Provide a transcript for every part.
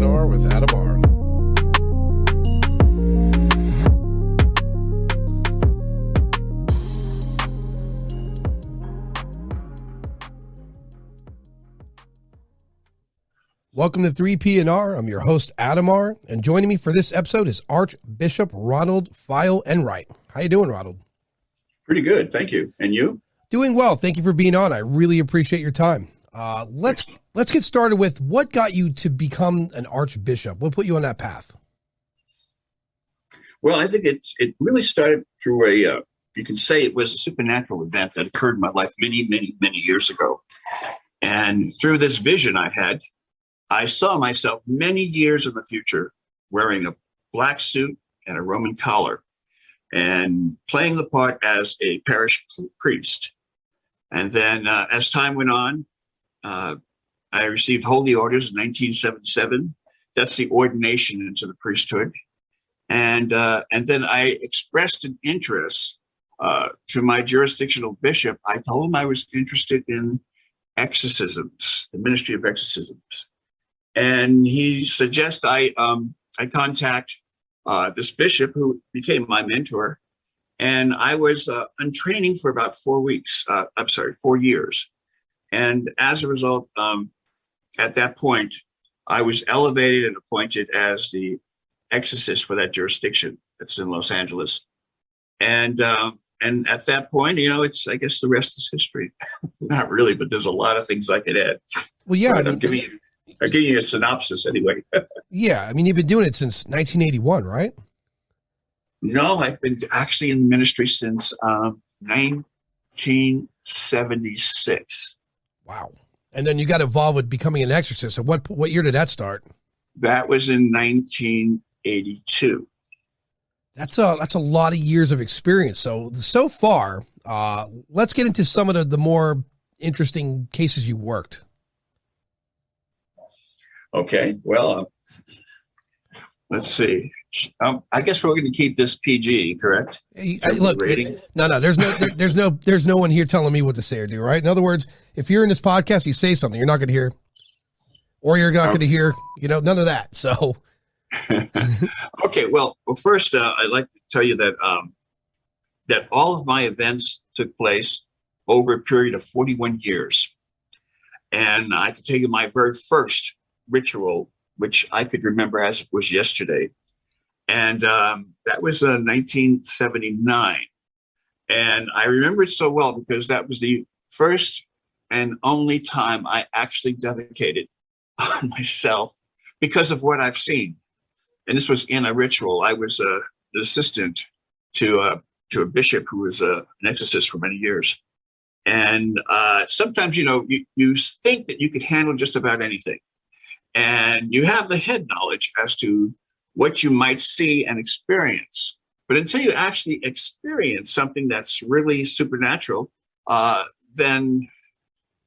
P&R with Adam R. Welcome to 3P&R. I'm your host, Adam R. And joining me for this episode is Archbishop Ronald Feyl Enright. How you doing, Ronald? Pretty good, thank you. And you? Doing well. Thank you for being on. I really appreciate your time. Let's get started with what got you to become an archbishop. What put you on that path? Well, I think it really started through you can say it was a supernatural event that occurred in my life many, many, many years ago. And through this vision I had, I saw myself many years in the future wearing a black suit and a Roman collar and playing the part as a parish priest. And then as time went on, I received holy orders in 1977. That's the ordination into the priesthood. And then I expressed an interest to my jurisdictional bishop. I told him I was interested in exorcisms, the ministry of exorcisms. And he suggested I contact this bishop who became my mentor. And I was on training for about 4 years. And as a result, at that point, I was elevated and appointed as the exorcist for that jurisdiction. It's in Los Angeles. And at that point, I guess the rest is history. Not really, but there's a lot of things I could add. Well, yeah. I'm giving you a synopsis anyway. Yeah. I mean, you've been doing it since 1981, right? No, I've been actually in ministry since 1976. Wow. And then you got involved with becoming an exorcist. So what year did that start? That was in 1982. That's a lot of years of experience. So far, let's get into some of the more interesting cases you worked. Okay. Well, let's see. I guess we're going to keep this PG, correct? Look, no. There's no one here telling me what to say or do. Right? In other words, if you're in this podcast, you say something, you're not going to hear, or you're not going to hear, none of that. So, okay. Well, first, I'd like to tell you that that all of my events took place over a period of 41 years, and I can tell you my very first ritual, which I could remember as it was yesterday. And that was 1979. And I remember it so well because that was the first and only time I actually dedicated on myself because of what I've seen. And this was in a ritual. I was an assistant to a bishop who was an exorcist for many years. And sometimes, you think that you could handle just about anything. And you have the head knowledge as to what you might see and experience. But until you actually experience something that's really supernatural, then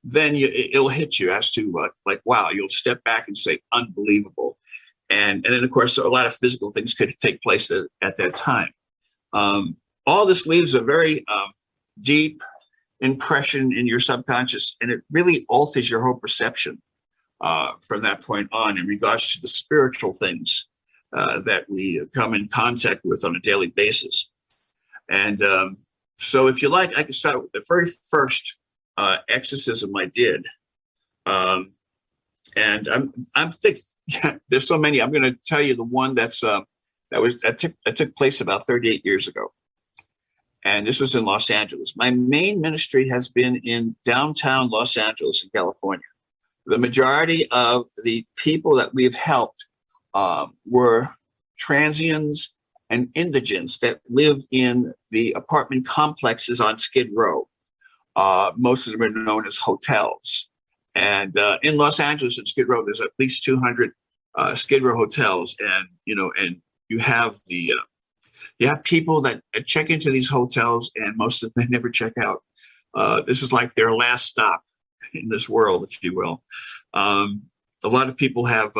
it'll hit you as to wow, you'll step back and say, unbelievable. And then, of course, a lot of physical things could take place at that time. All this leaves a very deep impression in your subconscious, and it really alters your whole perception from that point on in regards to the spiritual things that we come in contact with on a daily basis. And so if you like, I can start with the very first exorcism I did. And I'm thinking, there's so many. I'm going to tell you the one that took place about 38 years ago. And this was in Los Angeles. My main ministry has been in downtown Los Angeles in California. The majority of the people that we've helped were transients and indigents that live in the apartment complexes on Skid Row. Most of them are known as hotels. And in Los Angeles and Skid Row, there's at least 200 Skid Row hotels. And, and you have people that check into these hotels, and most of them never check out. This is like their last stop in this world, if you will. A lot of people have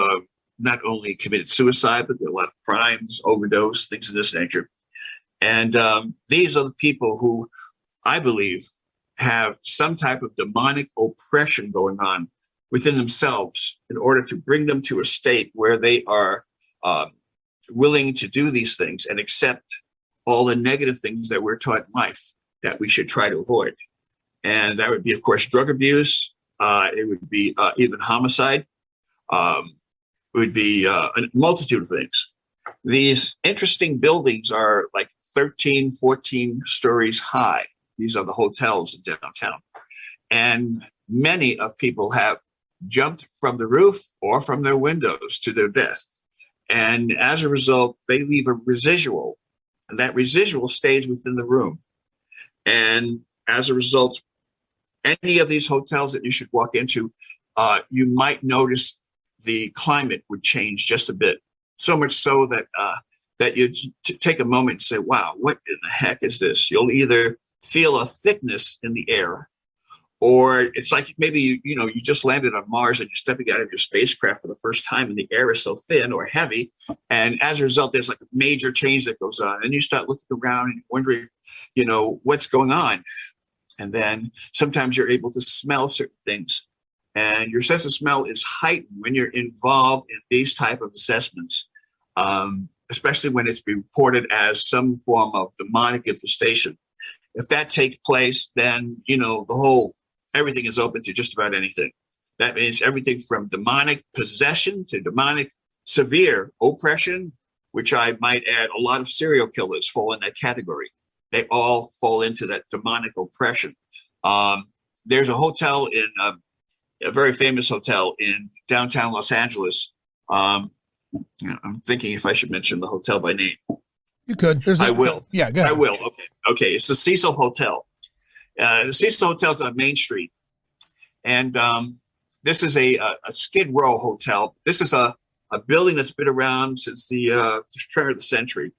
not only committed suicide, but there are a lot of crimes, overdose, things of this nature. And these are the people who I believe have some type of demonic oppression going on within themselves in order to bring them to a state where they are willing to do these things and accept all the negative things that we're taught in life that we should try to avoid. And that would be, of course, drug abuse. It would be even homicide. It would be a multitude of things. These interesting buildings are like 13, 14 stories high. These are the hotels in downtown. And many of people have jumped from the roof or from their windows to their death. And as a result, they leave a residual, and that residual stays within the room. And as a result, any of these hotels that you should walk into, you might notice the climate would change just a bit. So much so that that you take a moment and say, wow, what in the heck is this? You'll either feel a thickness in the air, or it's like maybe you just landed on Mars and you're stepping out of your spacecraft for the first time and the air is so thin or heavy. And as a result, there's like a major change that goes on. And you start looking around and wondering, what's going on. And then sometimes you're able to smell certain things. And your sense of smell is heightened when you're involved in these type of assessments, especially when it's been reported as some form of demonic infestation. If that takes place, then, everything is open to just about anything. That means everything from demonic possession to demonic severe oppression, which I might add, a lot of serial killers fall in that category. They all fall into that demonic oppression. There's a hotel a very famous hotel in downtown Los Angeles. I'm thinking if I should mention the hotel by name. You could. I will. Yeah, go ahead. I will. Okay. It's the Cecil Hotel. The Cecil Hotel is on Main Street. And this is a Skid Row hotel. This is a building that's been around since the turn of the century.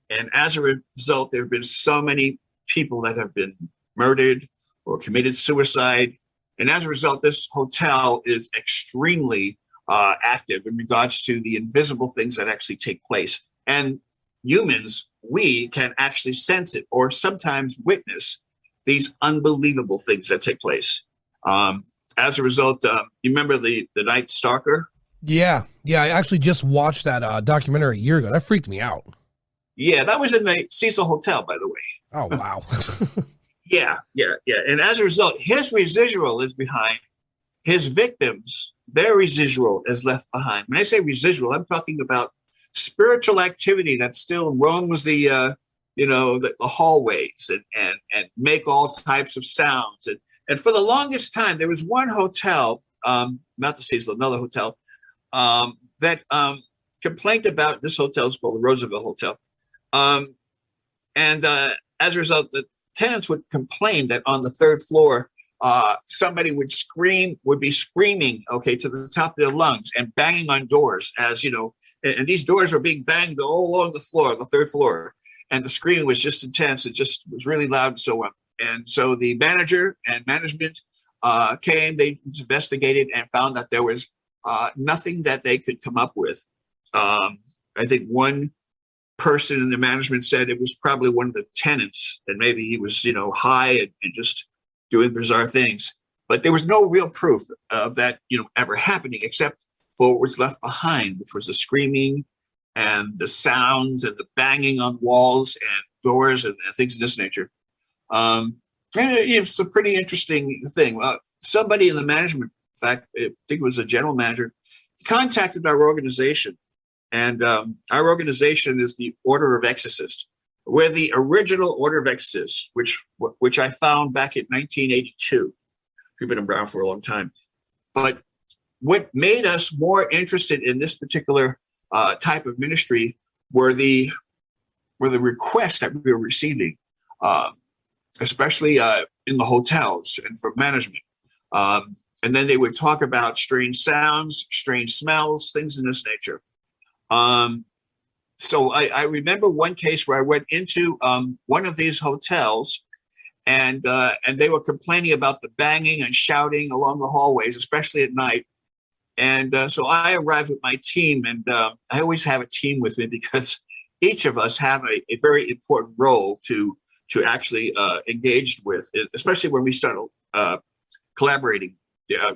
And as a result, there have been so many people that have been murdered or committed suicide. And as a result, this hotel is extremely active in regards to the invisible things that actually take place. And humans, we can actually sense it or sometimes witness these unbelievable things that take place. As a result, you remember the Night Stalker? Yeah. I actually just watched that documentary a year ago. That freaked me out. Yeah, that was in the Cecil Hotel, by the way. Oh, wow. Yeah. And as a result, his residual is behind. His victims, their residual is left behind. When I say residual, I'm talking about spiritual activity that still roams the hallways and make all types of sounds. And for the longest time, there was one hotel, not the Cecil, another hotel, that complained about. This hotel is called the Roosevelt Hotel. And as a result, the tenants would complain that on the third floor, somebody would be screaming, to the top of their lungs and banging on doors and these doors were being banged all along the floor, the third floor. And the screaming was just intense. It just was really loud and so on. And so the manager and management came, they investigated and found that there was nothing that they could come up with. I think one person in the management said it was probably one of the tenants, and maybe he was, high and just doing bizarre things. But there was no real proof of that, ever happening, except for what was left behind, which was the screaming and the sounds and the banging on walls and doors and things of this nature. And it's a pretty interesting thing. Somebody in the management, in fact, I think it was a general manager, contacted our organization. And our organization is the Order of Exorcists. We're the original Order of Exorcists, which I found back in 1982. We've been around for a long time. But what made us more interested in this particular type of ministry were the requests that we were receiving, especially in the hotels and from management. And then they would talk about strange sounds, strange smells, things in this nature. So I remember one case where I went into one of these hotels, and they were complaining about the banging and shouting along the hallways, especially at night. And so I arrived with my team, and I always have a team with me because each of us have a very important role to actually engage with, especially when we start collaborating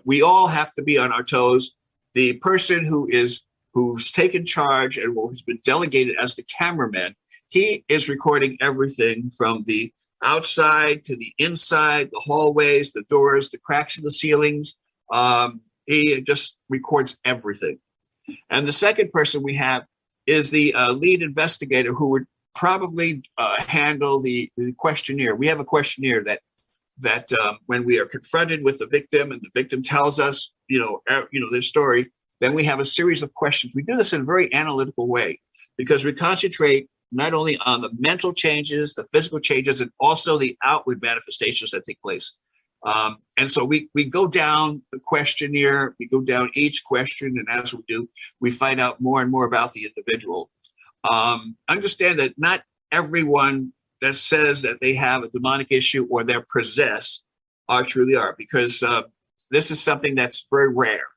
we all have to be on our toes. The person who's taken charge and who's been delegated as the cameraman, he is recording everything from the outside to the inside, the hallways, the doors, the cracks in the ceilings. He just records everything. And the second person we have is the lead investigator, who would probably handle the questionnaire. We have a questionnaire that when we are confronted with the victim and the victim tells us, their story, then we have a series of questions. We do this in a very analytical way because we concentrate not only on the mental changes, the physical changes, and also the outward manifestations that take place. And so we go down the questionnaire, we go down each question, and as we do, we find out more and more about the individual. Understand that not everyone that says that they have a demonic issue or they're possessed truly are, because this is something that's very rare.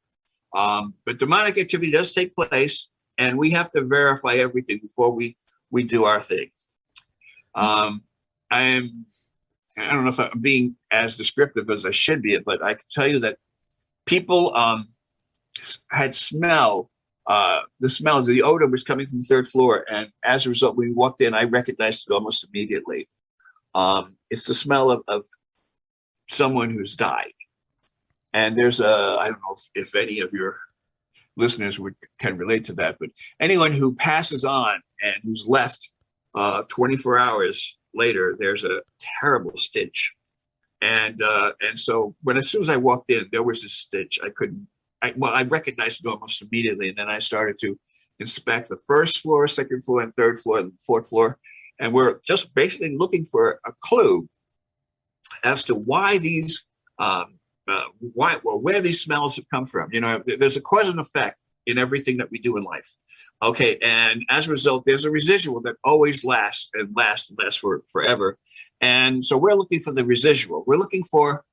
But demonic activity does take place, and we have to verify everything before we do our thing. I don't know if I'm being as descriptive as I should be, but I can tell you that people had the smell, the odor was coming from the third floor. And as a result, when we walked in, I recognized it almost immediately. It's the smell of someone who's died. And there's I don't know if any of your listeners can relate to that, but anyone who passes on and who's left 24 hours later, there's a terrible stench. And so as soon as I walked in, there was this stench. I recognized it almost immediately. And then I started to inspect the first floor, second floor, and third floor, and fourth floor. And we're just basically looking for a clue as to why these, where these smells have come from. There's a cause and effect in everything that we do in life. Okay. And as a result, there's a residual that always lasts for forever. And so we're looking for the residual. We're looking for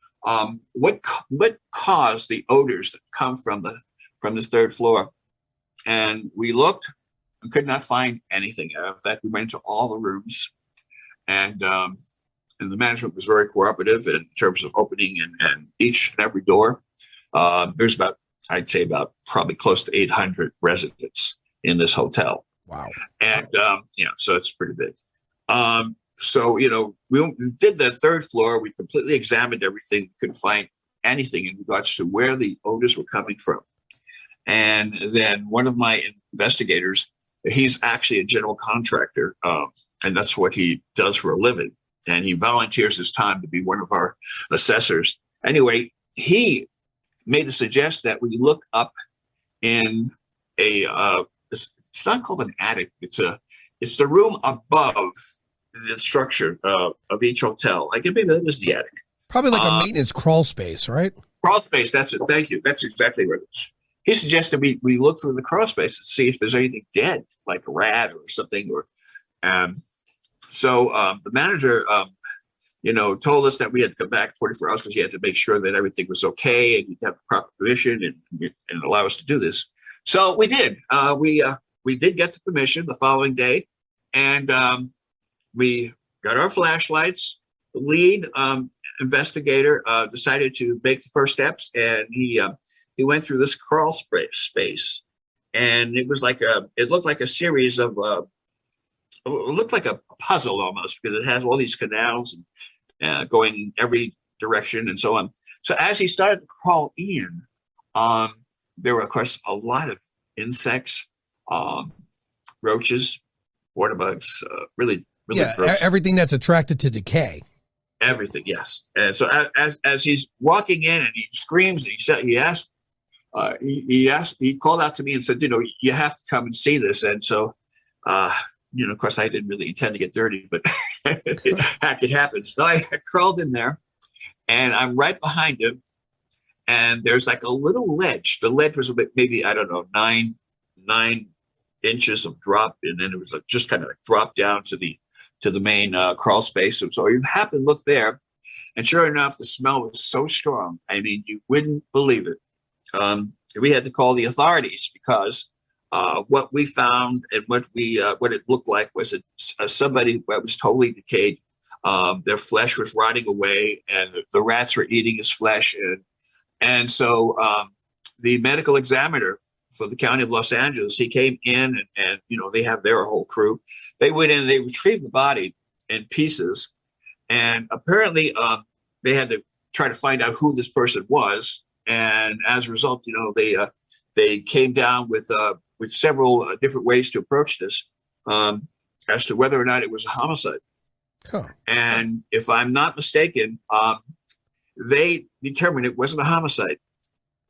what caused the odors that come from the third floor. And we looked and could not find anything. In fact, we went into all the rooms, and the management was very cooperative in terms of opening and each and every door. There's I'd say about probably close to 800 residents in this hotel. Wow. And, so it's pretty big. So we did the third floor. We completely examined everything. Couldn't find anything in regards to where the odors were coming from. And then one of my investigators, he's actually a general contractor, and that's what he does for a living. And he volunteers his time to be one of our assessors. Anyway, he made a suggestion that we look up in it's not called an attic. It's the room above the structure of each hotel. I guess maybe that was the attic. Probably like a maintenance crawl space, right? Crawl space. That's it. Thank you. That's exactly what it is. He suggested we look through the crawl space and see if there's anything dead, like a rat or something. So the manager, told us that we had to come back 24 hours because he had to make sure that everything was okay and he'd have the proper permission and allow us to do this. So we did. We did get the permission the following day, and we got our flashlights. The lead investigator decided to make the first steps, and he went through this crawl space, and it looked like a series of it looked like a puzzle almost, because it has all these canals and going in every direction and so on. So as he started to crawl in, there were, of course, a lot of insects, roaches, water bugs, really gross. Everything that's attracted to decay. Everything, yes. And so as he's walking in and he screams, and he called out to me and said, you have to come and see this. And so, of course, I didn't really intend to get dirty, but heck, it happens. So I crawled in there, and I'm right behind him, and there's like a little ledge. The ledge was maybe, I don't know, 9 inches of drop, and then it was just kind of dropped down to the main crawl space. So you happen to look there, and sure enough, the smell was so strong. I mean, you wouldn't believe it. We had to call the authorities because what we found and what it looked like was somebody that was totally decayed. Their flesh was rotting away, and the rats were eating his flesh, And so the medical examiner for the county of Los Angeles, he came in and they have their whole crew. They went in and they retrieved the body in pieces. And apparently they had to try to find out who this person was. And as a result, they came down with several different ways to approach this as to whether or not it was a homicide. Huh. And if I'm not mistaken, they determined it wasn't a homicide.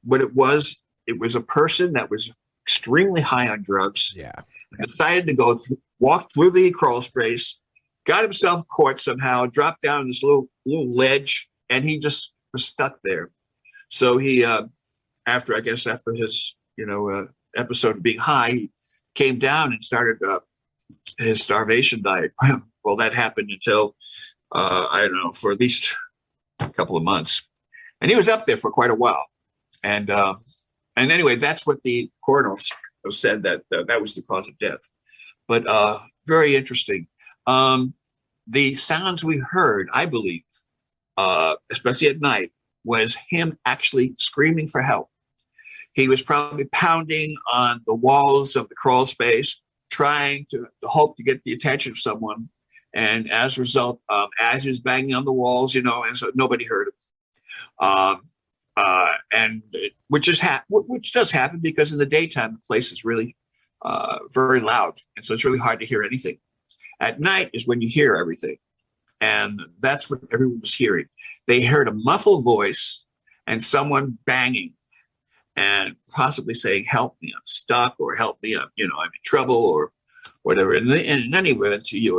What it was a person that was extremely high on drugs. Yeah. Decided to walk through the crawl space, got himself caught somehow, dropped down this little ledge, and he just was stuck there. So he, after his, episode of being high, he came down and started his starvation diet. Well, that happened until, for at least a couple of months. And he was up there for quite a while. And anyway, that's what the coroner said, that was the cause of death. But very interesting. The sounds we heard, I believe, especially at night, was him actually screaming for help. He was probably pounding on the walls of the crawl space, trying to hope to get the attention of someone. And as a result, as he was banging on the walls, and so nobody heard him. And which does happen because in the daytime, the place is really very loud. And so it's really hard to hear anything. At night is when you hear everything. And that's what everyone was hearing. They heard a muffled voice and someone banging and possibly saying, "Help me, I'm stuck," or "Help me, I'm in trouble," or whatever. And in any event, he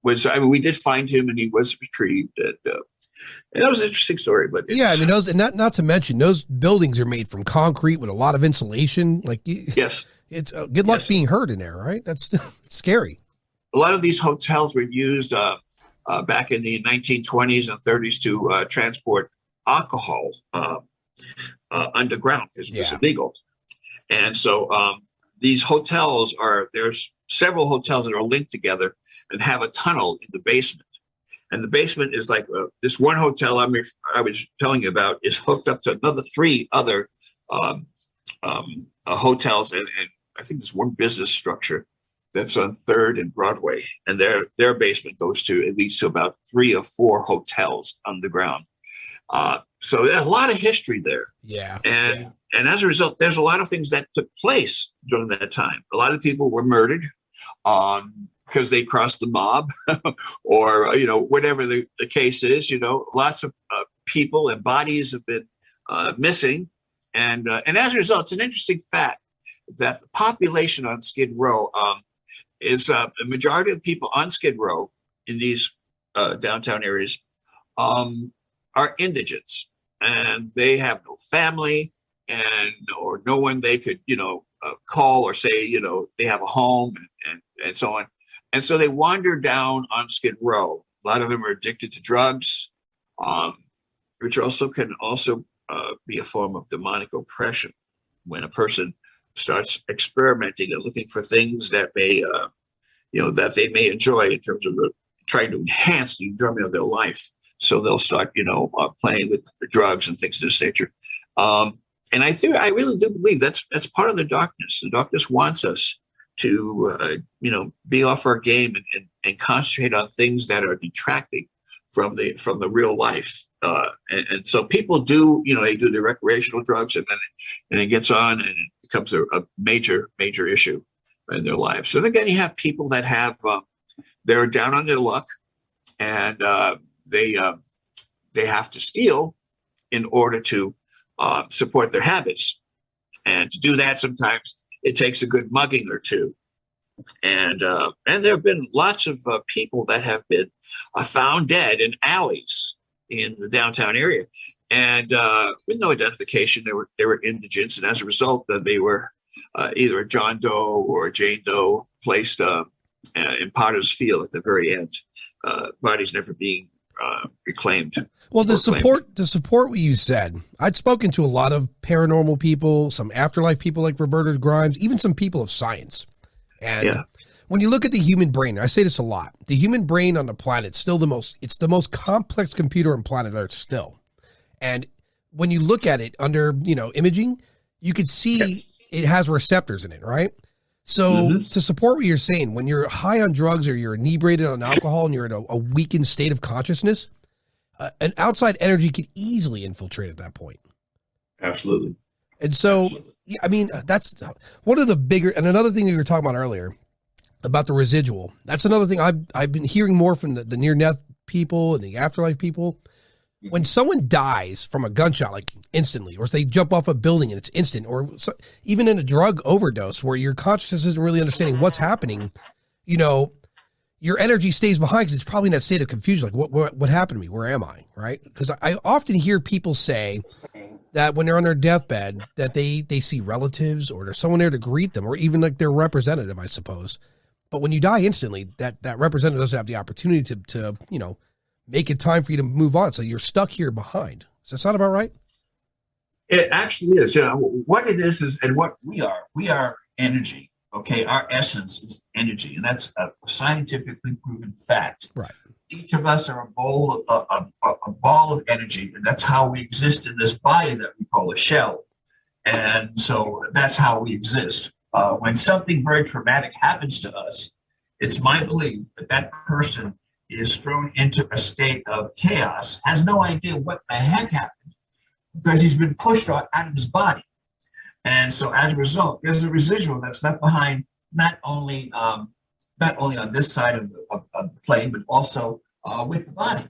was, we did find him and he was retrieved. And that was an interesting story. But those, and not to mention, those buildings are made from concrete with a lot of insulation. Yes, it's good luck being hurt in there, right? That's scary. A lot of these hotels were used back in the 1920s and 30s to transport alcohol underground because it was illegal. And so these hotels there's several hotels that are linked together and have a tunnel in the basement. And the basement is like this one hotel I was telling you about is hooked up to another 3 other hotels. And I think there's one business structure that's on 3rd and Broadway. And their basement leads to about 3 or 4 hotels underground. So there's a lot of history there. Yeah. And as a result, there's a lot of things that took place during that time. A lot of people were murdered because they crossed the mob or, whatever the case is, lots of people and bodies have been missing. And as a result, it's an interesting fact that the population on Skid Row is a majority of people on Skid Row in these downtown areas are indigents, and they have no family or no one they could, call or say, they have a home and so on. And so they wander down on Skid Row. A lot of them are addicted to drugs, which can be a form of demonic oppression when a person starts experimenting and looking for things that may, that they may enjoy in terms of trying to enhance the enjoyment of their life. So they'll start, playing with the drugs and things of this nature. And I really do believe that's part of the darkness. The darkness wants us to, be off our game and concentrate on things that are detracting from the real life. And so people do, they do the recreational drugs and it gets on and it becomes a major issue in their lives. And again, you have people that they're down on their luck and they have to steal in order to support their habits. And to do that, sometimes it takes a good mugging or two. And there have been lots of people that have been found dead in alleys in the downtown area, and with no identification. They were indigents, and as a result, they were either a John Doe or a Jane Doe placed in Potter's Field at the very end. Bodies never being reclaimed. Well, to support what you said, I'd spoken to a lot of paranormal people, some afterlife people like Roberta Grimes, even some people of science. And when you look at the human brain, I say this a lot, the human brain on the planet is still the most complex computer on planet Earth still. And when you look at it under, imaging, you could see it has receptors in it, right? So to support what you're saying, when you're high on drugs or you're inebriated on alcohol and you're in a weakened state of consciousness, an outside energy could easily infiltrate at that point. Absolutely. And so, I mean, that's one of the bigger, and another thing you were talking about earlier about the residual. That's another thing I've been hearing more from the near-death people and the afterlife people. When someone dies from a gunshot, like instantly, or if they jump off a building and it's instant, or even in a drug overdose where your consciousness isn't really understanding what's happening, your energy stays behind because it's probably in that state of confusion. Like, what happened to me? Where am I? Right? Because I often hear people say that when they're on their deathbed, that they see relatives or there's someone there to greet them, or even like their representative, I suppose. But when you die instantly, that representative doesn't have the opportunity to make it time for you to move on. So you're stuck here behind. Does that sound about right? It actually is. What it is, and what we are energy. Okay, our essence is energy, and that's a scientifically proven fact. Right. Each of us are a ball of energy, and that's how we exist in this body that we call a shell. And so that's how we exist. When something very traumatic happens to us, it's my belief that person is thrown into a state of chaos, has no idea what the heck happened, because he's been pushed out of his body. And so as a result, there's a residual that's left behind, not only on this side of the plane, but also with the body.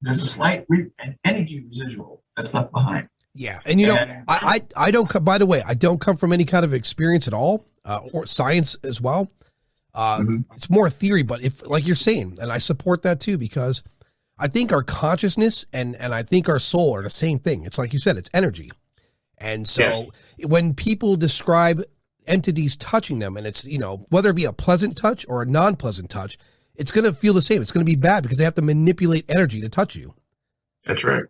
There's a slight an energy residual that's left behind. Yeah. And I don't, by the way, I don't come from any kind of experience at all, or science as well. It's more theory, but if, like you're saying, and I support that too, because I think our consciousness and I think our soul are the same thing. It's like you said, it's energy. And so when people describe entities touching them, and it's, whether it be a pleasant touch or a non-pleasant touch, it's going to feel the same. It's going to be bad because they have to manipulate energy to touch you. That's right.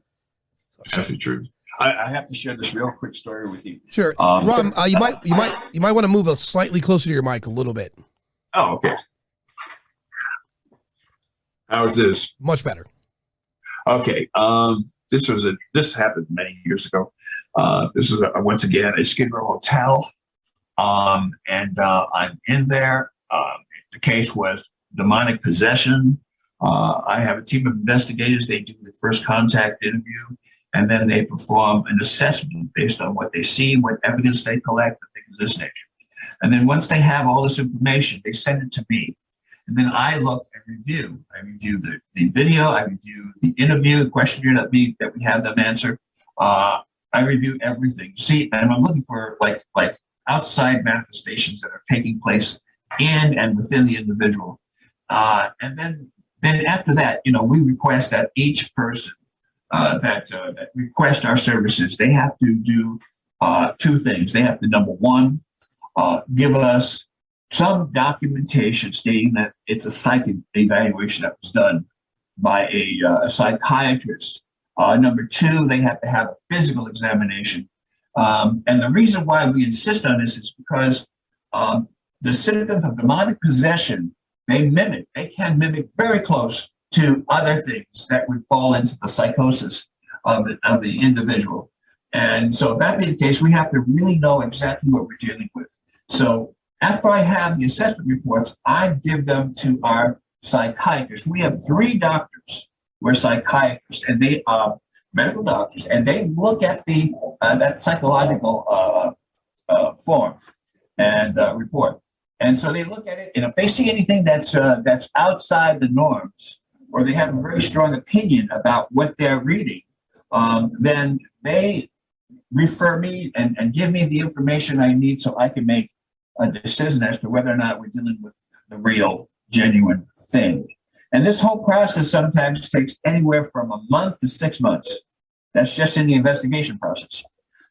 That's the truth. I have to share this real quick story with you. Sure. Ron, you might want to move slightly closer to your mic a little bit. Oh, okay. How's this? Much better. Okay. This happened many years ago. This is once again a Skid Row hotel, and I'm in there. The case was demonic possession. I have a team of investigators. They do the first contact interview, and then they perform an assessment based on what they see, what evidence they collect, and things of this nature. And then once they have all this information, they send it to me. And then I look and review. I review the video. I review the interview, the questionnaire that we have them answer. I review everything. See, and I'm looking for like outside manifestations that are taking place in and within the individual. And then after that, we request that each person that request our services, they have to do two things. They have to, number one, give us some documentation stating that it's a psychic evaluation that was done by a psychiatrist. Number two, they have to have a physical examination. And the reason why we insist on this is because the symptoms of demonic possession, they can mimic very close to other things that would fall into the psychosis of the individual. And so if that be the case, we have to really know exactly what we're dealing with. So after I have the assessment reports, I give them to our psychiatrists. We have 3 doctors who are psychiatrists, and they are medical doctors, and they look at that psychological form and report. And so they look at it, and if they see anything that's outside the norms, or they have a very strong opinion about what they're reading, then they refer me and give me the information I need so I can make a decision as to whether or not we're dealing with the real, genuine thing. And this whole process sometimes takes anywhere from a month to 6 months. That's just in the investigation process.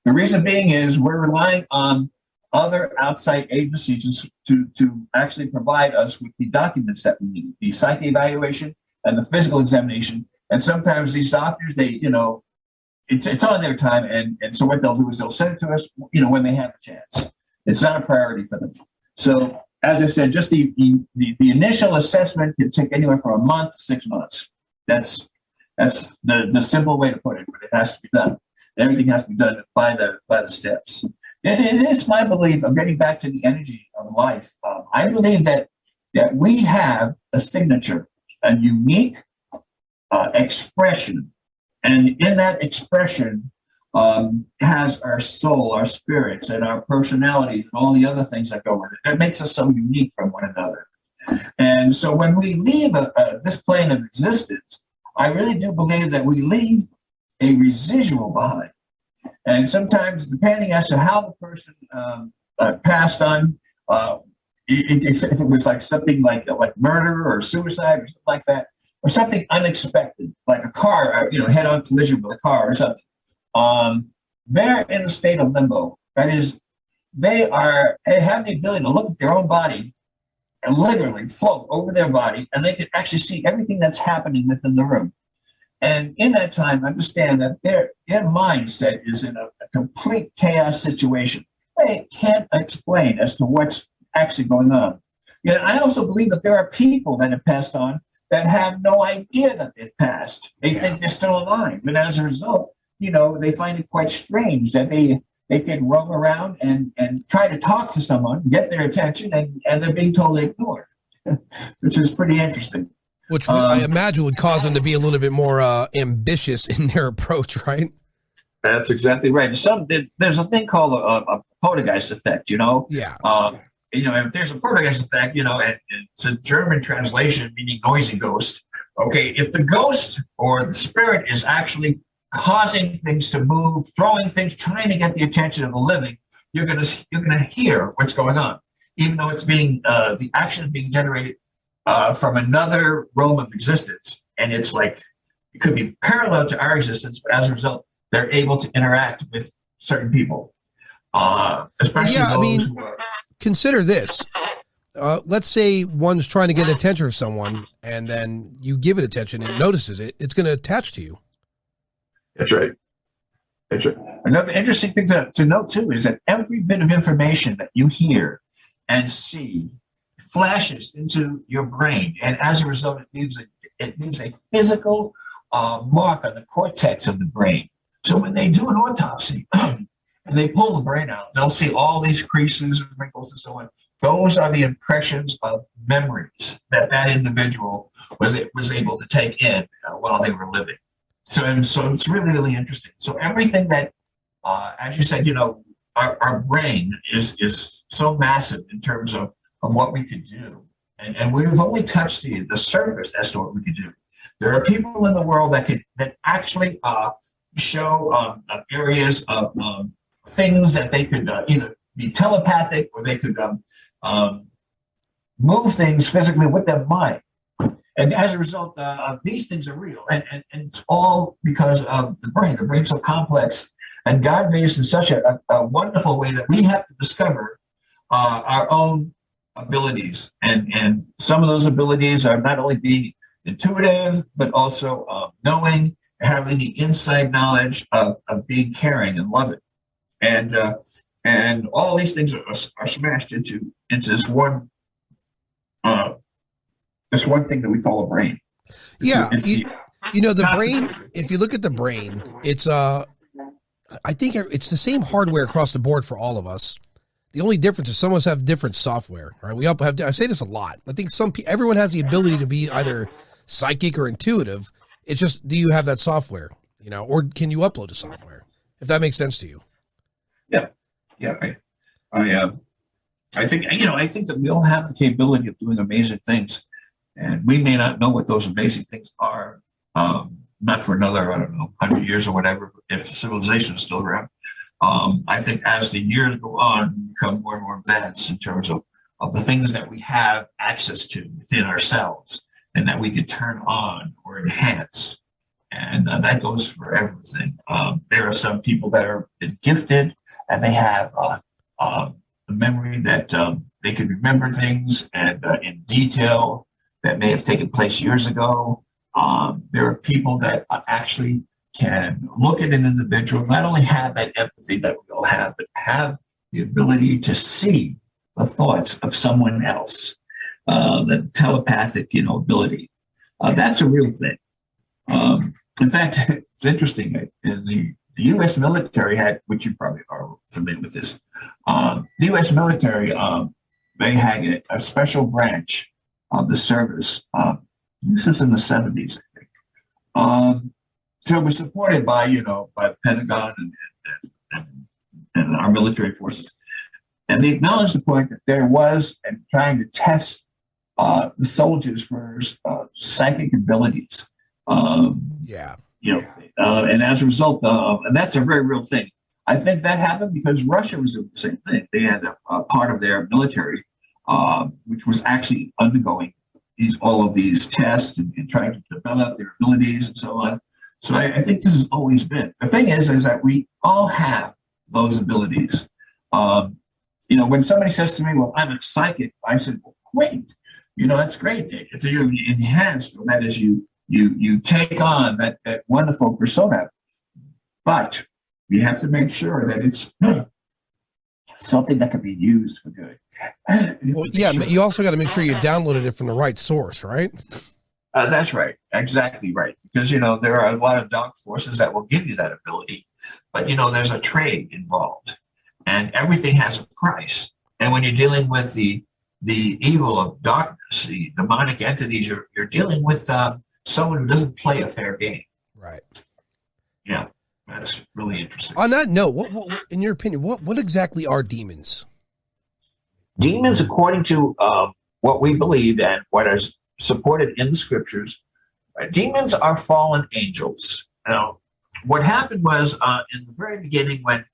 The reason being is we're relying on other outside agencies to actually provide us with the documents that we need, the psych evaluation and the physical examination. And sometimes these doctors, it's on their time, and so what they'll do is they'll send it to us, when they have a chance. It's not a priority for them. So as I said, just the initial assessment can take anywhere from a month to 6 months. That's the simple way to put it, but it has to be done. Everything has to be done by the steps. And it is my belief of getting back to the energy of life. I believe that we have a signature, a unique expression, and in that expression has our soul, our spirits, and our personalities, and all the other things that go with it. That makes us so unique from one another. And so when we leave this plane of existence, I really do believe that we leave a residual behind. And sometimes, depending as to how the person passed on, if it was like something like murder or suicide or something like that, or something unexpected, like a car, head-on collision with a car or something, they're in a state of limbo. That is, they have the ability to look at their own body and literally float over their body, and they can actually see everything that's happening within the room. And in that time, understand that their mindset is in a complete chaos situation. They can't explain as to what's actually going on. Yet I also believe that there are people that have passed on that have no idea that they've passed. They think they're still alive. And as a result, they find it quite strange that they can roam around and try to talk to someone, get their attention, and they're being totally ignored, which is pretty interesting. Which I imagine would cause them to be a little bit more ambitious in their approach, right? That's exactly right. There's a thing called a poltergeist effect, Yeah. If there's a poltergeist effect, and it's a German translation meaning noisy ghost. Okay, if the ghost or the spirit is actually causing things to move, throwing things, trying to get the attention of the living, you're gonna hear what's going on, even though it's the action is being generated from another realm of existence, and it's like it could be parallel to our existence, but as a result, they're able to interact with certain people, especially those who are. Consider this. Let's say one's trying to get attention of someone, and then you give it attention and notices it. It's going to attach to you. That's right. That's right. Another interesting thing to note, too, is that every bit of information that you hear and see flashes into your brain, and as a result, it leaves a physical mark on the cortex of the brain. So when they do an autopsy and they pull the brain out, they'll see all these creases and wrinkles and so on. Those are the impressions of memories that individual was able to take in while they were living. So it's really, really interesting. So everything that, as you said, our brain is so massive in terms of what we could do. And we've only touched the surface as to what we could do. There are people in the world that actually show areas of things that they could either be telepathic or they could move things physically with their mind. And as a result, these things are real. And it's all because of the brain. The brain's so complex. And God made us in such a wonderful way that we have to discover our own abilities. And some of those abilities are not only being intuitive, but also knowing, having the inside knowledge of being caring and loving. And all these things are smashed into this one thing that we call a brain. The brain, if you look at the brain, it's I think it's the same hardware across the board for all of us. The only difference is some of us have different software, right? We all have, I say this a lot. I think everyone has the ability to be either psychic or intuitive. It's just, do you have that software, or can you upload the software? If that makes sense to you. Yeah. I think that we all have the capability of doing amazing things, and we may not know what those amazing things are, not for another, 100 years or whatever, if civilization is still around. I think as the years go on, we become more and more advanced in terms of the things that we have access to within ourselves and that we could turn on or enhance. And that goes for everything. There are some people that are gifted and they have a memory that they can remember things and in detail that may have taken place years ago. There are people that actually can look at an individual, not only have that empathy that we all have, but have the ability to see the thoughts of someone else, the telepathic, ability. That's a real thing. In fact, it's interesting. In the the U.S. military had, which you probably are familiar with this, the U.S. military, they had a special branch of the service. This was in the 70s, I think. So it was supported by, by the Pentagon and our military forces. And they acknowledged the point that there was, and trying to test the soldiers for psychic abilities. And as a result, and that's a very real thing. I think that happened because Russia was doing the same thing. They had a part of their military, which was actually undergoing all of these tests and trying to develop their abilities and so on. So I think this has always been. The thing is that we all have those abilities. When somebody says to me, well, I'm a psychic, I said, well, great. That's great. It's enhanced. That is, you take on that wonderful persona. But you have to make sure that it's something that can be used for good. Well, yeah, you also got to make sure you downloaded it from the right source, right? That's right. Exactly right. Because, there are a lot of dark forces that will give you that ability. But, there's a trade involved. And everything has a price. And when you're dealing with the evil of darkness, the demonic entities, you're dealing with someone who doesn't play a fair game. Right. Yeah. That's really interesting. On that note, what in your opinion, what exactly are demons? Demons, according to what we believe and what is supported in the scriptures, demons are fallen angels. Now, what happened was in the very beginning when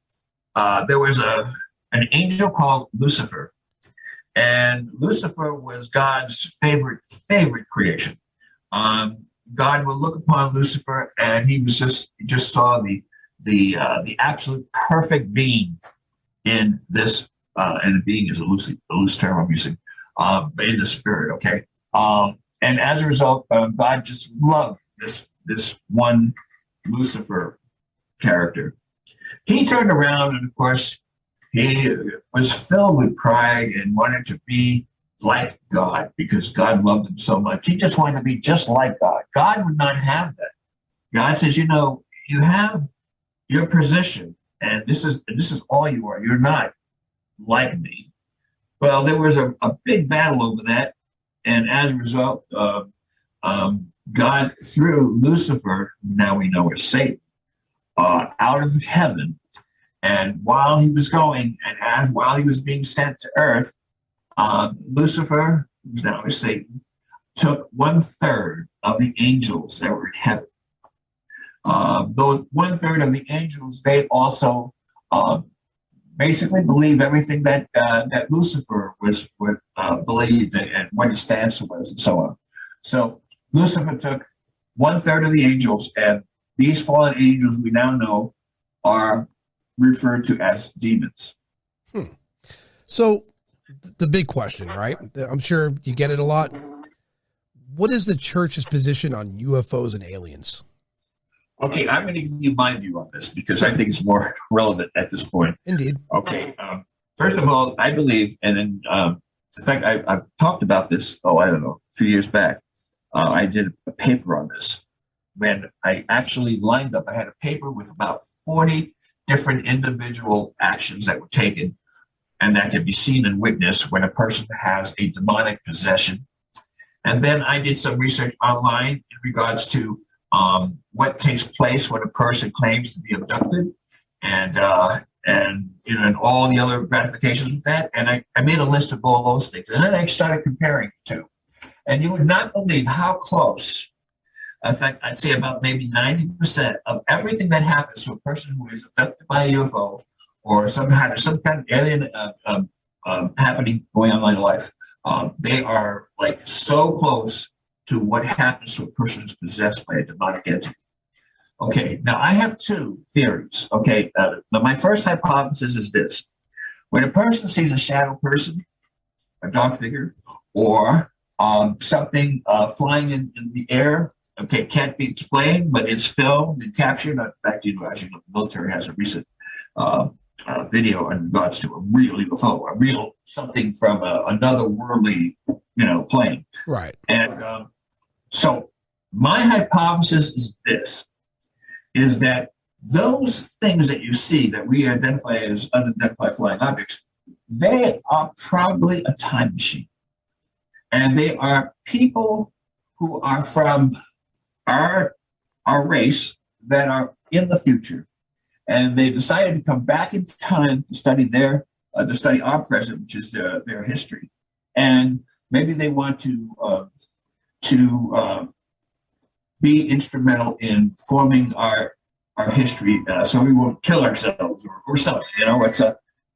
there was an angel called Lucifer, and Lucifer was God's favorite creation. God would look upon Lucifer, and he just saw the absolute perfect being in this, and being is a loose term I'm using, in the spirit. Okay, and as a result, God just loved this one Lucifer character. He turned around, and of course, he was filled with pride and wanted to be like God because God loved him so much. He just wanted to be just like God. God would not have that. God says, you have your position, and this is all you are. You're not like me. Well, there was a big battle over that, and as a result, God threw Lucifer, now we know as Satan, out of heaven. And while he was going, and while he was being sent to earth, Lucifer, who's now as Satan, took 1/3 of the angels that were in heaven. Those 1/3 of the angels, they also basically believe everything that Lucifer believed and what his stance was and so on. So Lucifer took 1/3 of the angels, and these fallen angels we now know are referred to as demons. So the big question, right? I'm sure you get it a lot. What is the church's position on UFOs and aliens? Okay, I'm going to give you my view on this because I think it's more relevant at this point. Indeed. Okay. First of all, I believe, and in fact, I've talked about this, I don't know, a few years back. I did a paper on this when I actually lined up. I had a paper with about 40 different individual actions that were taken and that can be seen and witnessed when a person has a demonic possession. And then I did some research online in regards to what takes place when a person claims to be abducted and all the other ratifications with that. And I made a list of all those things. And then I started comparing the two. And you would not believe how close, in fact, I'd say about maybe 90% of everything that happens to a person who is abducted by a UFO or some kind of alien happening going on in their life, they are like so close to what happens to a person who's possessed by a demonic entity. Okay, now I have two theories. Okay, now my first hypothesis is this. When a person sees a shadow person, a dark figure, or something flying in the air, okay, can't be explained, but it's filmed and captured. In fact, as you know, the military has a recent video in regards to a real UFO, a real something from another worldly, plane. Right. And so my hypothesis is this, is that those things that you see that we identify as unidentified flying objects, they are probably a time machine. And they are people who are from our race that are in the future. And they decided to come back in time to study our present, which is their history. And maybe they want to be instrumental in forming our history, so we won't kill ourselves or something.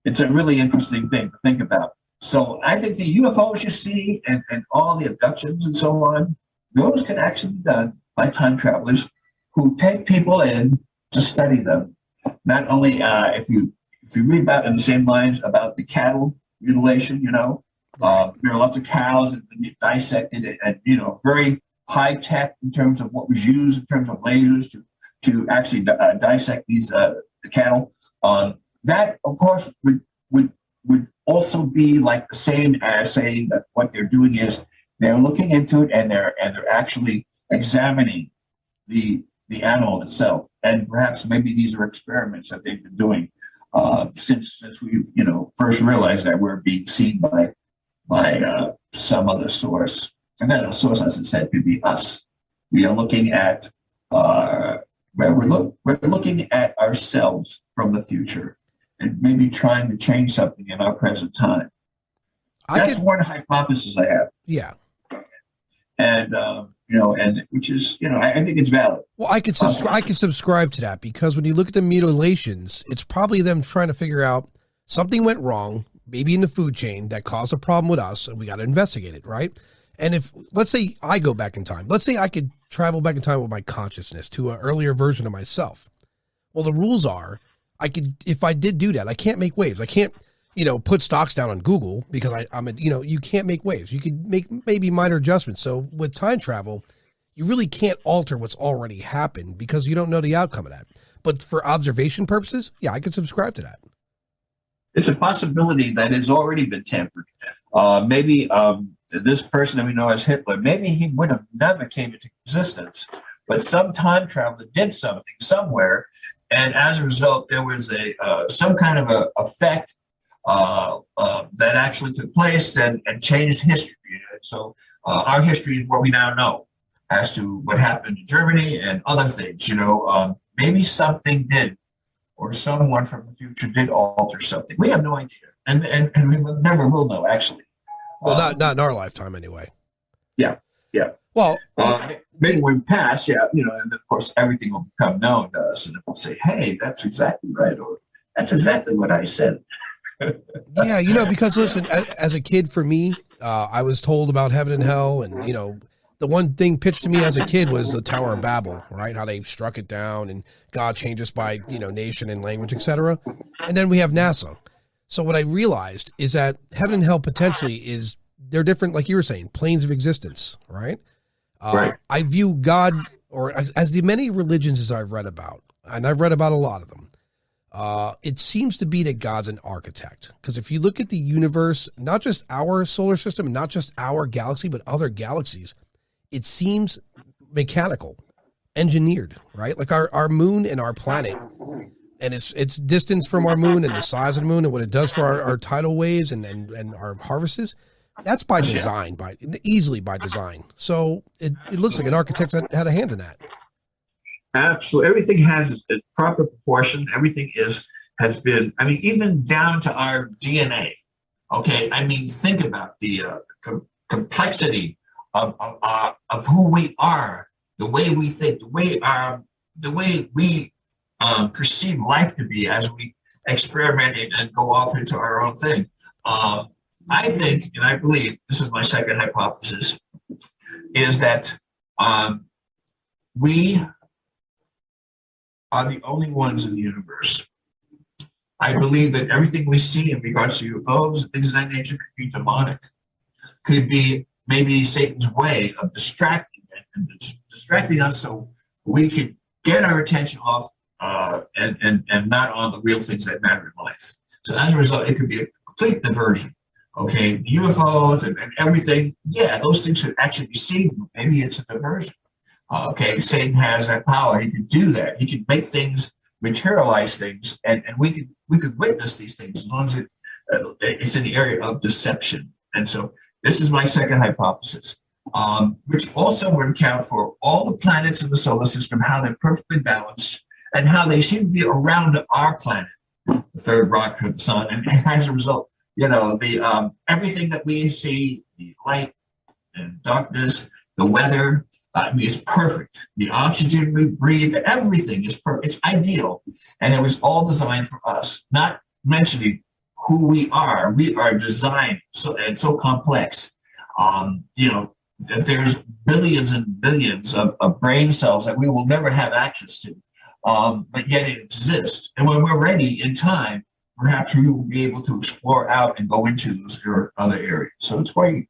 It's a really interesting thing to think about. So I think the UFOs you see and all the abductions and so on, those can actually be done by time travelers who take people in to study them. Not only if you read about in the same lines about the cattle mutilation, there are lots of cows and dissected and very high tech in terms of what was used in terms of lasers to actually dissect these the cattle. That of course would also be like the same as saying that what they're doing is they're looking into it and they're actually examining the animal itself, and perhaps maybe these are experiments that they've been doing since we've first realized that we're being seen by some other source. And that source, as I said, could be us. We are looking at we're looking at ourselves from the future and maybe trying to change something in our present time. That's one hypothesis I have. Yeah. And and which is I think it's valid. Well, I could subscribe to that, because when you look at the mutilations, it's probably them trying to figure out something went wrong, maybe in the food chain, that caused a problem with us, and we got to investigate it, right? And if, let's say I go back in time, let's say I could travel back in time with my consciousness to an earlier version of myself. Well, the rules are, if I did do that, I can't make waves. I can't, put stocks down on Google, because you can't make waves. You could make maybe minor adjustments. So with time travel, you really can't alter what's already happened, because you don't know the outcome of that. But for observation purposes, yeah, I could subscribe to that. It's a possibility that it's already been tampered. Maybe this person that we know as Hitler, maybe he would have never came into existence, but some time traveler did something somewhere, and as a result, there was some kind of a effect that actually took place and changed history. And so our history is what we now know as to what happened in Germany and other things. Maybe something did, or someone from the future did alter something. We have no idea, and we never will know, actually. Well, not in our lifetime, anyway. Yeah. Well, maybe when we pass, and then of course everything will become known to us, and we'll say, "Hey, that's exactly right," or "That's exactly what I said." Yeah, because listen, as a kid, for me, I was told about heaven and hell, and the one thing pitched to me as a kid was the Tower of Babel, right? How they struck it down, and God changes by nation and language, etc. And then we have NASA. So what I realized is that heaven and hell potentially they're different, like you were saying, planes of existence, right? Right. I view God, or as the many religions as I've read about, and I've read about a lot of them, it seems to be that God's an architect. Because if you look at the universe, not just our solar system, not just our galaxy, but other galaxies, it seems mechanical, engineered, right? Like our moon and our planet, and its distance from our moon and the size of the moon and what it does for our tidal waves and our harvests, that's by design, easily by design. So it looks like an architect had a hand in that. Absolutely. Everything has a proper proportion. Everything has been, even down to our DNA. Okay. Think about the complexity of who we are, the way we think, the way we perceive life to be as we experiment and go off into our own thing. I think, and I believe, this is my second hypothesis, is that we are the only ones in the universe. I believe that everything we see in regards to UFOs and things of that nature could be demonic, could be maybe Satan's way of distracting us so we could get our attention off and not on the real things that matter in life. So as a result, it could be a complete diversion. Okay, the UFOs and everything, those things could actually be seen. Maybe it's a diversion. Okay, Satan has that power. He can do that. He can make things materialize things, and we could witness these things as long as it's in the area of deception. And so this is my second hypothesis, which also would account for all the planets in the solar system, how they're perfectly balanced, and how they seem to be around our planet, the third rock of the sun. And as a result, the everything that we see, the light and darkness, the weather, it's perfect. The oxygen we breathe, everything is perfect. It's ideal. And it was all designed for us, not mentioning who we are. We are designed so complex. There's billions and billions of brain cells that we will never have access to, but yet it exists. And when we're ready in time, perhaps we will be able to explore out and go into those other areas. So it's quite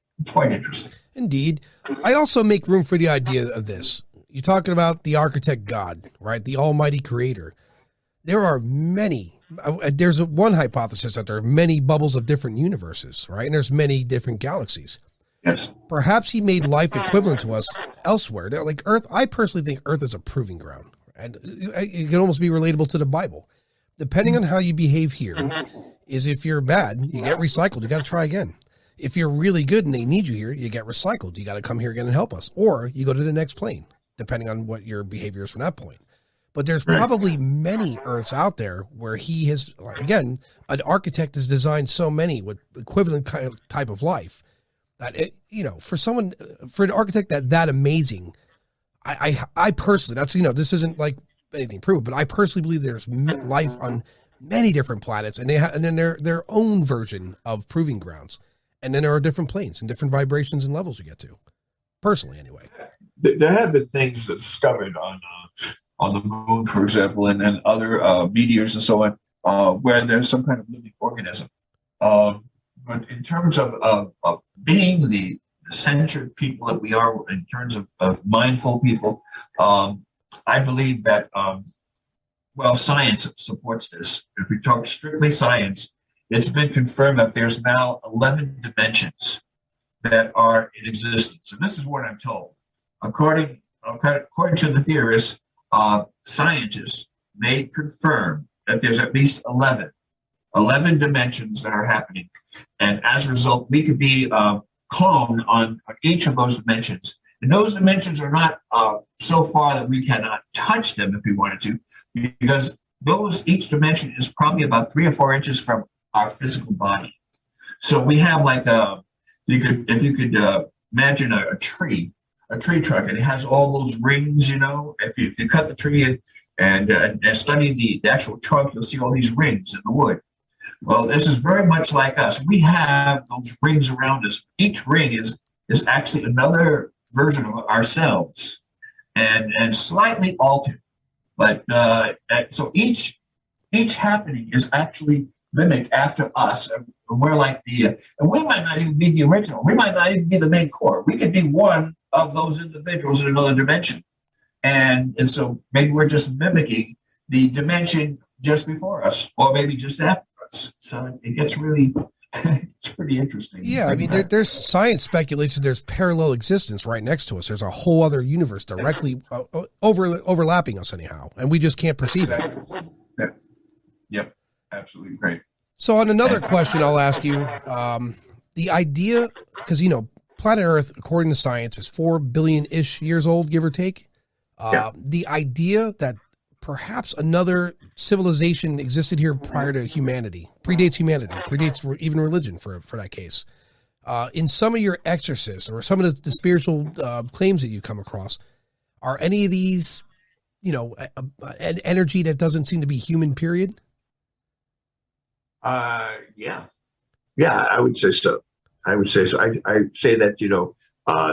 interesting. Indeed. I also make room for the idea of this. You're talking about the architect God, right? The almighty creator. There are many. There's one hypothesis that there are many bubbles of different universes, right? And there's many different galaxies. Yes. Perhaps he made life equivalent to us elsewhere. Like Earth, I personally think Earth is a proving ground. And it can almost be relatable to the Bible. Depending on how you behave here, is if you're bad, you get recycled. You got to try again. If you're really good and they need you here, you get recycled. You got to come here again and help us. Or you go to the next plane, depending on what your behavior is from that point. But there's probably many Earths out there where he has, again, an architect has designed so many with equivalent kind of type of life that, for an architect that amazing, I personally, this isn't like anything proven, but I personally believe there's life on many different planets, and then their own version of proving grounds. And then there are different planes and different vibrations and levels you get to. Personally, anyway. There have been things discovered on the moon, for example, and other meteors and so on, where there's some kind of living organism. But in terms of being the centered people that we are, in terms of mindful people, I believe that, science supports this. If we talk strictly science, it's been confirmed that there's now 11 dimensions that are in existence. And this is what I'm told. According to the theorists, scientists, they confirm that there's at least 11 dimensions that are happening. And as a result, we could be cloned on each of those dimensions. And those dimensions are not so far that we cannot touch them if we wanted to, because each dimension is probably about 3 or 4 inches from our physical body. So we have if you could imagine a tree trunk, and it has all those rings, if you cut the tree and study the actual trunk, you'll see all these rings in the wood. Well, this is very much like us. We have those rings around us. Each ring is actually another version of ourselves, and slightly altered. But so each happening is actually mimic after us. And we're like and we might not even be the original. We might not even be the main core. We could be one of those individuals in another dimension. And so maybe we're just mimicking the dimension just before us, or maybe just after us. So it gets really, it's pretty interesting. Yeah, I mean, there's science speculates that there's parallel existence right next to us. There's a whole other universe directly overlapping us anyhow, and we just can't perceive it. Yeah. Yep. Absolutely great. So on another question I'll ask you, the idea, because, planet Earth, according to science, is 4 billion-ish years old, give or take. The idea that perhaps another civilization existed here prior to humanity, predates even religion for that case. In some of your exorcists or some of the spiritual claims that you come across, are any of these, an energy that doesn't seem to be human, period? Yeah, I would say so. I say that,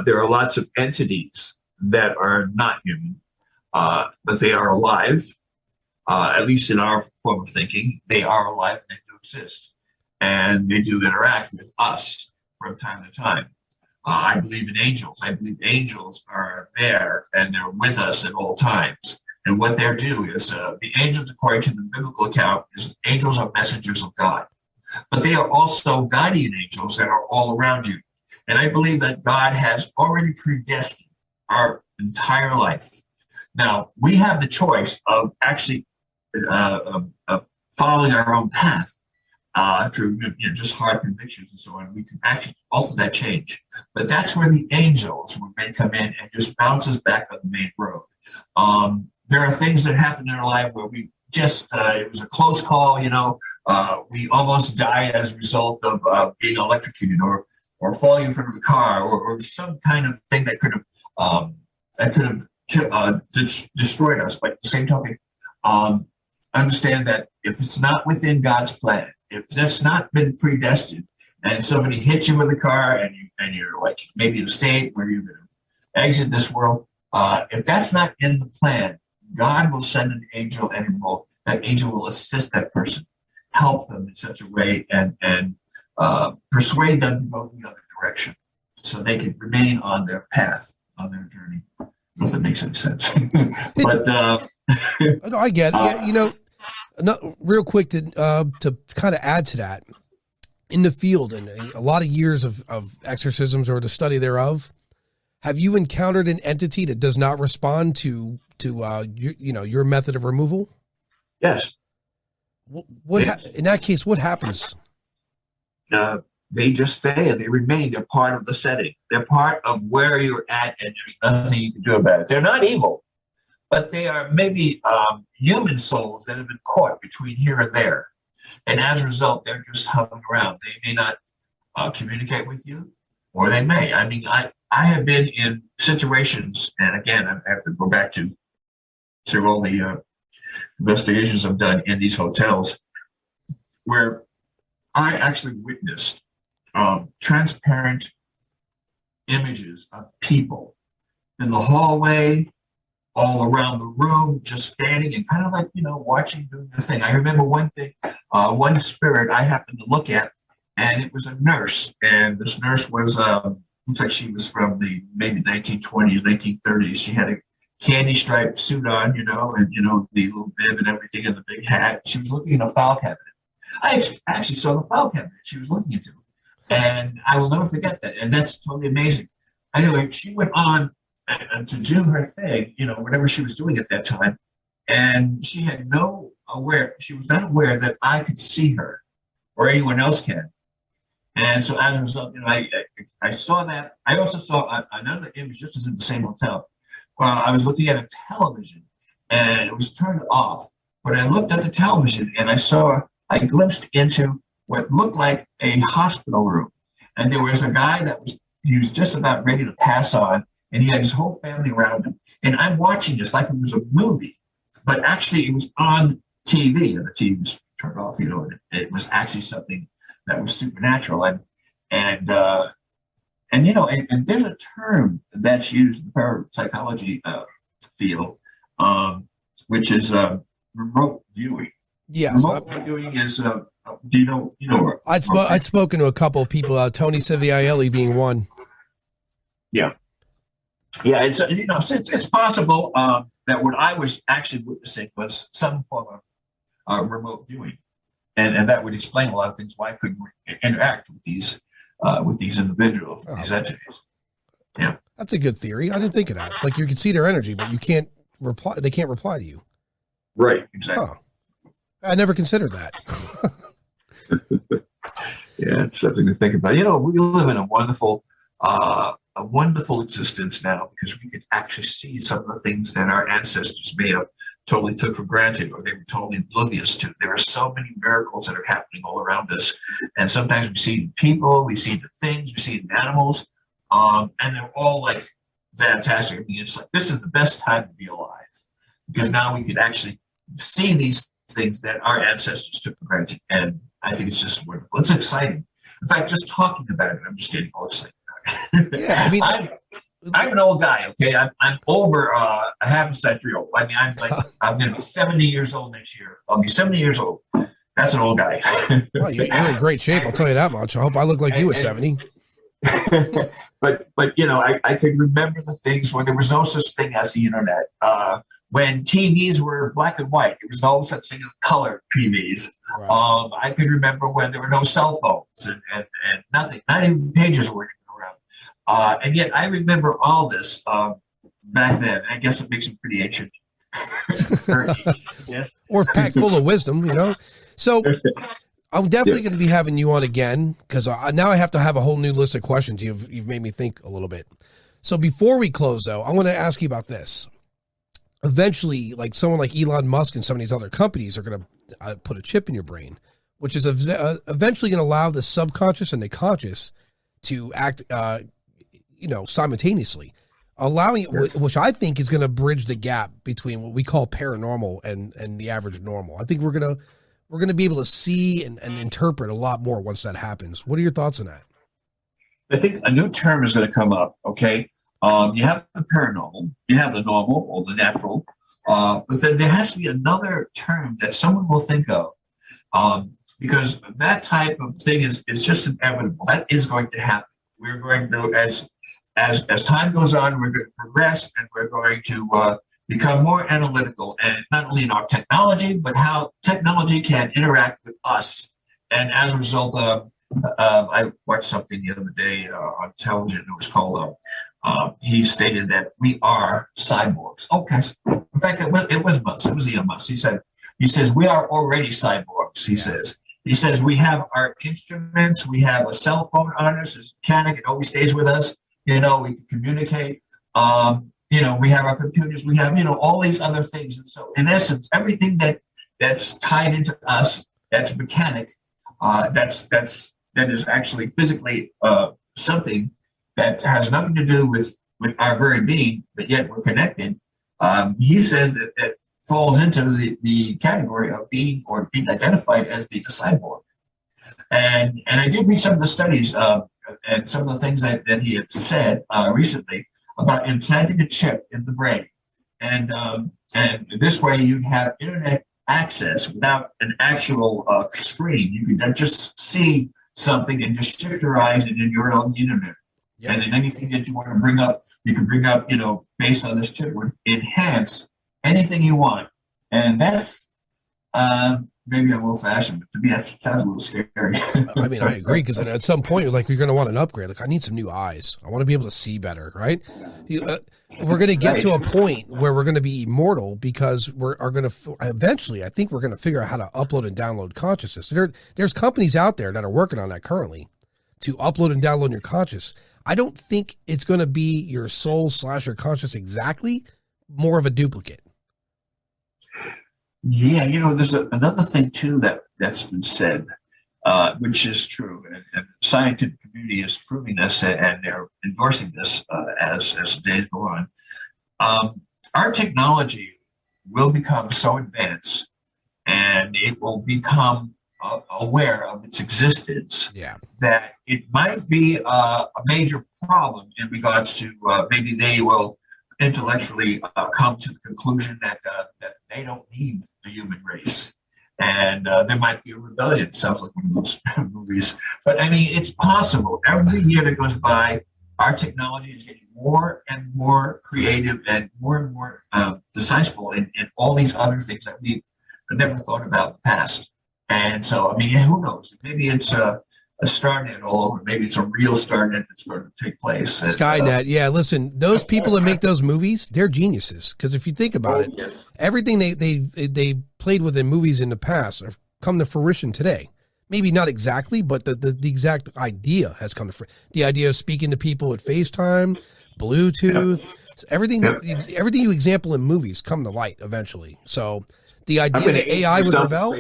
there are lots of entities that are not human, but they are alive, at least in our form of thinking. They are alive and they do exist, and they do interact with us from time to time. I believe in angels. I believe angels are there and they're with us at all times. And what they do is, the angels, according to the biblical account, angels are messengers of God. But they are also guardian angels that are all around you. And I believe that God has already predestined our entire life. Now, we have the choice of actually following our own path through just hard convictions and so on, we can actually alter that change. But that's where the angels may come in and just bounce us back on the main road. There are things that happen in our life where we just, it was a close call, we almost died as a result of being electrocuted or falling in front of a car or some kind of thing that could have destroyed us. But at the same token, understand that if it's not within God's plan, if that's not been predestined, and somebody hits you with a car and you're like maybe in a state where you're going to exit this world, if that's not in the plan, God will send an angel, and that angel will assist that person, help them in such a way, and persuade them to go the other direction, so they can remain on their path, on their journey. I don't know if that makes any sense, but no, I get it. Real quick to kind of add to that, in the field and a lot of years of exorcisms or the study thereof, have you encountered an entity that does not respond to your method of removal? Yes. In that case, what happens? They just stay and they remain. They're part of the setting. They're part of where you're at, and there's nothing you can do about it. They're not evil, but they are maybe human souls that have been caught between here and there. And as a result, they're just hovering around. They may not communicate with you, or they may. I mean, I have been in situations, and again, I have to go back to all the investigations I've done in these hotels, where I actually witnessed transparent images of people in the hallway, all around the room, just standing and kind of like, watching, doing the thing. I remember one one spirit I happened to look at, and it was a nurse. And this nurse was, looks like she was from the maybe 1920s, 1930s. She had a candy striped suit on, and, the little bib and everything and the big hat. She was looking in a file cabinet. I actually saw the file cabinet she was looking into. And I will never forget that. And that's totally amazing. Anyway, she went on to do her thing, whatever she was doing at that time. And she had she was not aware that I could see her or anyone else can. And so as a result, I saw that. I also saw another image, just as in the same hotel. I was looking at a television and it was turned off. But I looked at the television and I glimpsed into what looked like a hospital room. And there was a guy he was just about ready to pass on, and he had his whole family around him. And I'm watching this like it was a movie, but actually it was on TV, and the TV was turned off, and it was actually something that was supernatural. And there's a term that's used in the parapsychology field, which is remote viewing. Yes. Remote viewing is, do you know? I'd spoken to a couple of people, Tony Civielli being one. Yeah. Yeah, it's possible that what I was actually witnessing was some form of remote viewing. And that would explain a lot of things why I couldn't interact with these individuals, these entities. Yeah. That's a good theory. I didn't think of that. Like, you can see their energy, but you can't reply. They can't reply to you. Right. Exactly. Huh. I never considered that. Yeah, it's something to think about. We live in a wonderful existence now, because we could actually see some of the things that our ancestors may have totally took for granted, or they were totally oblivious to. There are so many miracles that are happening all around us, and sometimes we see people, we see the things, we see the animals, and they're all like fantastic. I mean, it's like this is the best time to be alive, because now we could actually see these things that our ancestors took for granted, and I think it's just wonderful. It's exciting. In fact, just talking about it, I'm just getting all excited. Yeah, I mean, I'm an old guy. Okay, I'm over a half a century old. I mean, I'm going to be 70 years old next year. I'll be 70 years old. That's an old guy. Well, you're in great shape. I'll tell you that much. I hope I look like you at 70. But I could remember the things when there was no such thing as the internet. When TVs were black and white, there was no such thing as color TVs. Right. I could remember when there were no cell phones and nothing, not even pages were around. And yet I remember all this back then. I guess it makes it pretty ancient. Yes. Or packed full of wisdom, you know? So I'm definitely going to be having you on again, because now I have to have a whole new list of questions. You've made me think a little bit. So before we close, though, I want to ask you about this. Eventually, like someone like Elon Musk and some of these other companies are going to put a chip in your brain, which is eventually going to allow the subconscious and the conscious to act, simultaneously, allowing it, which I think is going to bridge the gap between what we call paranormal and the average normal. I think we're going to be able to see and interpret a lot more once that happens. What are your thoughts on that? I think a new term is going to come up. Okay. You have the paranormal, you have the normal or the natural, but then there has to be another term that someone will think of, because that type of thing is just inevitable. That is going to happen. We're going to, as time goes on, we're going to progress, and we're going to become more analytical, and not only in our technology, but how technology can interact with us. And as a result, I watched something the other day on television. It was called, he stated that we are cyborgs. Okay. In fact, it was Musk. It was Elon Musk. He says, we are already cyborgs, he says, we have our instruments, we have a cell phone on us, it's mechanic, it always stays with us, we can communicate, we have our computers, we have, all these other things. And so in essence, everything that's tied into us, that's mechanic, that is actually physically something that has nothing to do with our very being, but yet we're connected. He says that falls into the category of being identified as being a cyborg. And I did read some of the studies and some of the things that he had said recently about implanting a chip in the brain. And this way you'd have internet access without an actual screen. You could just see something and just shift your eyes and in your own internet. Yep. And then anything that you want to bring up, you can bring up, based on this chip, would enhance anything you want. And that's maybe I'm old-fashioned, but to me that sounds a little scary. I mean, I agree, because at some point you're going to want an upgrade. Like, I need some new eyes. I want to be able to see better, right? We're going to get to a point where we're going to be immortal, because eventually, I think we're going to figure out how to upload and download consciousness. There's companies out there that are working on that currently, to upload and download your conscious. I don't think it's going to be your soul / your conscious exactly, more of a duplicate. Yeah, there's another thing too that's been said, which is true, and the scientific community is proving this, and they're endorsing this as the days go on. Our technology will become so advanced, and it will become aware of its existence, that it might be a major problem in regards to maybe they will intellectually come to the conclusion that they don't need the human race, and there might be a rebellion. Sounds like one of those movies, but I mean, it's possible. Every year that goes by, our technology is getting more and more creative and more decisive in all these other things that we never thought about in the past. And so, I mean, who knows? Maybe it's a StarNet all over. Maybe it's a real StarNet that's going to take place. Skynet, yeah. Listen, those people that make those movies, they're geniuses. Because if you think about it, yes, everything they played with in movies in the past have come to fruition today. Maybe not exactly, but the exact idea has come to fruition. The idea of speaking to people with FaceTime, Bluetooth, everything you example in movies come to light eventually. So the idea that AI would rebel.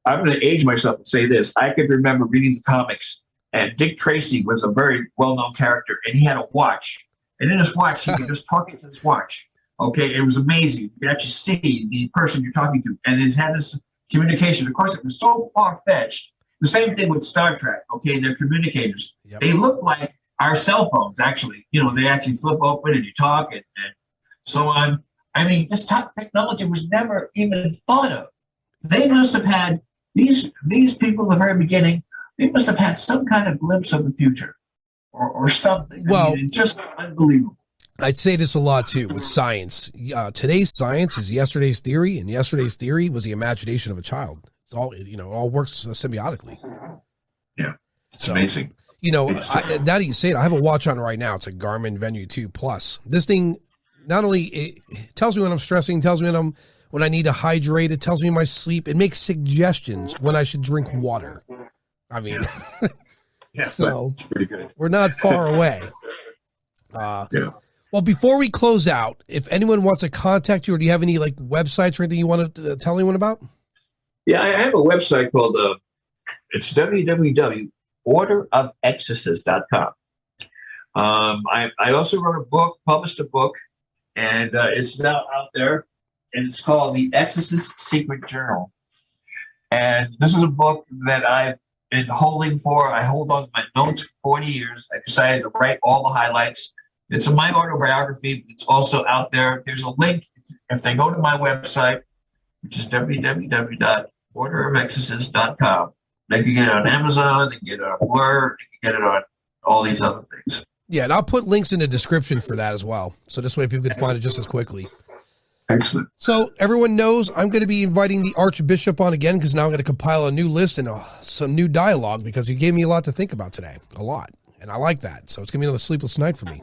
I'm going to age myself and say this. I could remember reading the comics, and Dick Tracy was a very well-known character, and he had a watch. And in his watch, he could just talk into his watch. Okay, it was amazing. You could actually see the person you're talking to, and it had this communication. Of course, it was so far-fetched. The same thing with Star Trek. Okay, they're communicators. Yep. They look like our cell phones, actually. They actually flip open and you talk and so on. I mean, this type of technology was never even thought of. They must have had these people in the very beginning, they must have had some kind of glimpse of the future or something. Well, I mean, it's just unbelievable. I'd say this a lot too with science. Today's science is yesterday's theory, and yesterday's theory was the imagination of a child. It's all, all works symbiotically. Yeah. It's amazing. Now that you say it, I have a watch on right now. It's a Garmin Venue 2 Plus. This thing not only it tells me when I'm stressing, tells me when I need to hydrate, it tells me my sleep. It makes suggestions when I should drink water. I mean, yeah, so it's pretty good. We're not far away. Yeah. Well, before we close out, if anyone wants to contact you, or do you have any like websites or anything you want to tell anyone about? Yeah, I have a website called it's www.orderofexorcists.com. I also wrote a book, published a book, and it's now out there, and it's called The Exorcist Secret Journal. And this is a book that I've been holding for. I hold on to my notes for 40 years. I decided to write all the highlights. It's my autobiography. It's also out there. There's a link if they go to my website, which is www.orderofexorcists.com. They can get it on Amazon, they can get it on Word, they can get it on all these other things. Yeah, and I'll put links in the description for that as well. So this way people can find it just as quickly. Excellent. So everyone knows I'm going to be inviting the Archbishop on again, because now I'm going to compile a new list and some new dialogue, because he gave me a lot to think about today. A lot. And I like that. So it's going to be another sleepless night for me.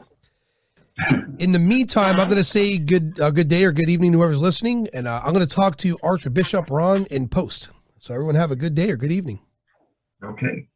In the meantime, I'm going to say good day or good evening to whoever's listening, and I'm going to talk to Archbishop Ron in post. So everyone have a good day or good evening. Okay.